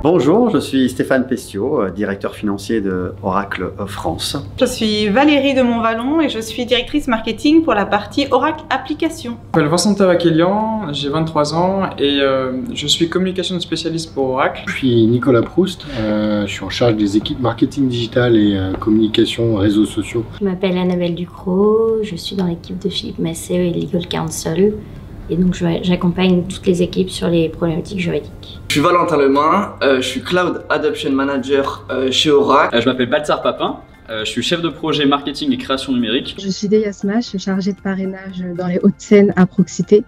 Bonjour, je suis Stéphane Pestiot, directeur financier de Oracle France. Je suis Valérie de Montvallon et je suis directrice marketing pour la partie Oracle Applications. Je m'appelle Vincent Tavakelian, j'ai 23 ans et je suis communication spécialiste pour Oracle. Je suis Nicolas Proust, je suis en charge des équipes marketing digital et communication réseaux sociaux. Je m'appelle Annabelle Ducrot, je suis dans l'équipe de Philippe Massé et Legal Counsel. Et donc j'accompagne toutes les équipes sur les problématiques juridiques. Je suis Valentin Lemain, je suis Cloud Adoption Manager chez Oracle. Je m'appelle Baltzar Papin, je suis chef de projet marketing et création numérique. Je suis Deya Smash, je suis chargée de parrainage dans les Hauts-de-Seine à Proxité.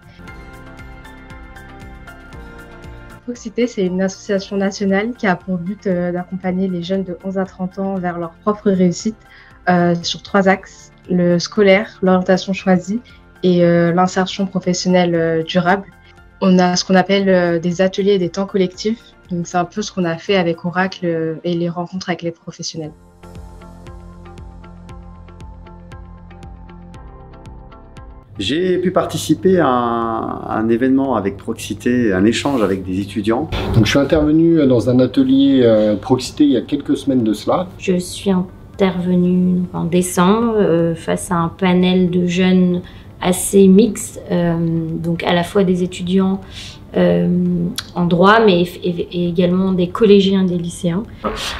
Proxité, c'est une association nationale qui a pour but d'accompagner les jeunes de 11 à 30 ans vers leur propre réussite sur 3 axes, le scolaire, l'orientation choisie et l'insertion professionnelle durable. On a ce qu'on appelle des ateliers et des temps collectifs. Donc c'est un peu ce qu'on a fait avec Oracle et les rencontres avec les professionnels. J'ai pu participer à un événement avec Proxité, un échange avec des étudiants. Donc je suis intervenu dans un atelier Proxité il y a quelques semaines de cela. Je suis intervenue en décembre face à un panel de jeunes assez mixte, donc à la fois des étudiants en droit, mais également des collégiens et des lycéens.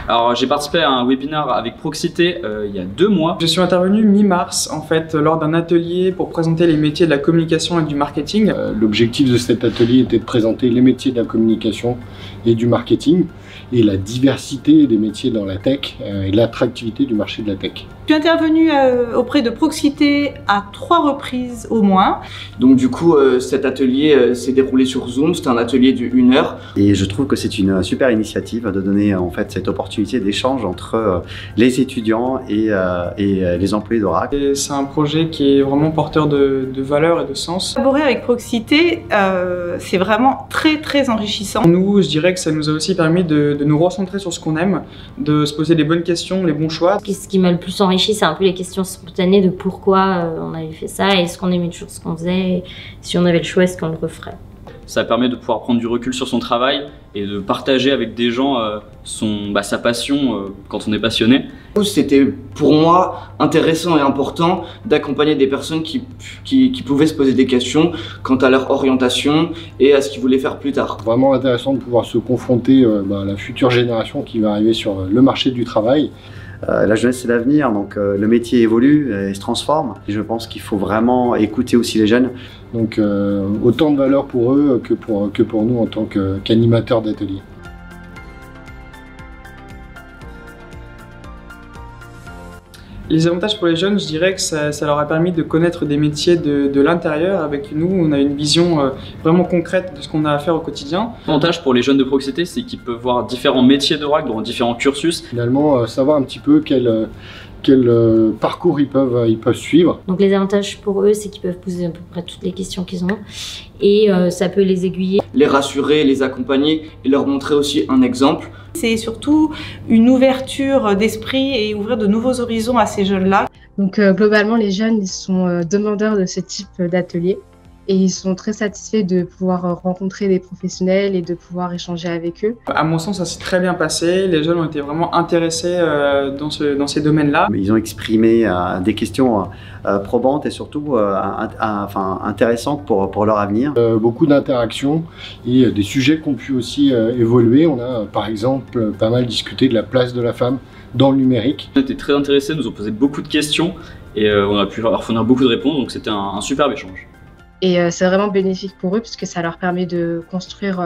Alors j'ai participé à un webinaire avec Proxité il y a 2 mois. Je suis intervenu mi-mars en fait lors d'un atelier pour présenter les métiers de la communication et du marketing. L'objectif de cet atelier était de présenter les métiers de la communication et du marketing et la diversité des métiers dans la tech et l'attractivité du marché de la tech. Je suis intervenue auprès de Proxité à 3 reprises au moins. Donc du coup, cet atelier s'est déroulé sur Zoom, c'était un atelier de 1 heure. Et je trouve que c'est une super initiative de donner en fait cette opportunité d'échange entre les étudiants et les employés d'Oracle. C'est un projet qui est vraiment porteur de valeurs et de sens. Collaborer avec Proxité, c'est vraiment très enrichissant. Nous, je dirais que ça nous a aussi permis de nous recentrer sur ce qu'on aime, de se poser les bonnes questions, les bons choix. Ce qui m'a le plus enrichi, c'est un peu les questions spontanées de pourquoi on avait fait ça, est-ce qu'on aimait toujours ce qu'on faisait, et si on avait le choix, est-ce qu'on le referait. Ça permet de pouvoir prendre du recul sur son travail et de partager avec des gens sa passion quand on est passionné. C'était pour moi intéressant et important d'accompagner des personnes qui pouvaient se poser des questions quant à leur orientation et à ce qu'ils voulaient faire plus tard. Vraiment intéressant de pouvoir se confronter à la future génération qui va arriver sur le marché du travail. La jeunesse, c'est l'avenir, donc le métier évolue et se transforme. Et je pense qu'il faut vraiment écouter aussi les jeunes. Donc autant de valeur pour eux que pour nous en tant qu'animateurs d'atelier. Les avantages pour les jeunes, je dirais que ça leur a permis de connaître des métiers de l'intérieur. Avec nous, on a une vision vraiment concrète de ce qu'on a à faire au quotidien. L'avantage pour les jeunes de Proxité, c'est qu'ils peuvent voir différents métiers d'Oracle dans différents cursus. Finalement, savoir un petit peu quel parcours ils peuvent suivre. Donc les avantages pour eux, c'est qu'ils peuvent poser à peu près toutes les questions qu'ils ont et ça peut les aiguiller. Les rassurer, les accompagner et leur montrer aussi un exemple. C'est surtout une ouverture d'esprit et ouvrir de nouveaux horizons à ces jeunes-là. Donc globalement, les jeunes ils sont demandeurs de ce type d'atelier et ils sont très satisfaits de pouvoir rencontrer des professionnels et de pouvoir échanger avec eux. À mon sens, ça s'est très bien passé. Les jeunes ont été vraiment intéressés dans ces domaines-là. Ils ont exprimé des questions probantes et surtout intéressantes pour leur avenir. Beaucoup d'interactions et des sujets qui ont pu aussi évoluer. On a par exemple pas mal discuté de la place de la femme dans le numérique. On était très intéressés, nous ont posé beaucoup de questions et on a pu leur fournir beaucoup de réponses, donc c'était un superbe échange. Et c'est vraiment bénéfique pour eux puisque ça leur permet de construire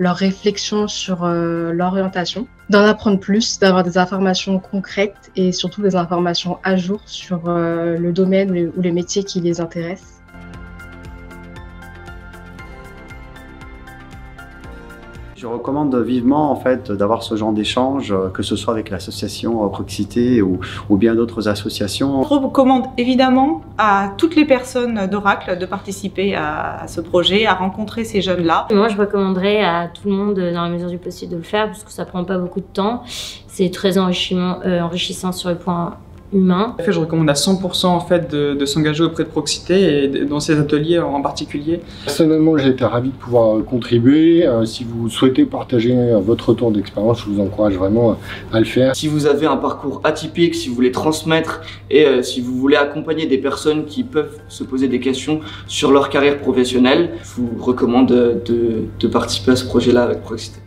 leur réflexion sur l'orientation, d'en apprendre plus, d'avoir des informations concrètes et surtout des informations à jour sur le domaine ou les métiers qui les intéressent. Je recommande vivement en fait d'avoir ce genre d'échange, que ce soit avec l'association Proxité ou bien d'autres associations. Je recommande évidemment à toutes les personnes d'Oracle de participer à ce projet, à rencontrer ces jeunes-là. Moi, je recommanderais à tout le monde, dans la mesure du possible, de le faire parce que ça prend pas beaucoup de temps. C'est très enrichissant sur le point humain. En fait, je recommande à 100% en fait de s'engager auprès de Proxité et dans ces ateliers en particulier. Personnellement, j'ai été ravi de pouvoir contribuer. Si vous souhaitez partager votre retour d'expérience, je vous encourage vraiment à le faire. Si vous avez un parcours atypique, si vous voulez transmettre et si vous voulez accompagner des personnes qui peuvent se poser des questions sur leur carrière professionnelle, je vous recommande de participer à ce projet-là avec Proxité.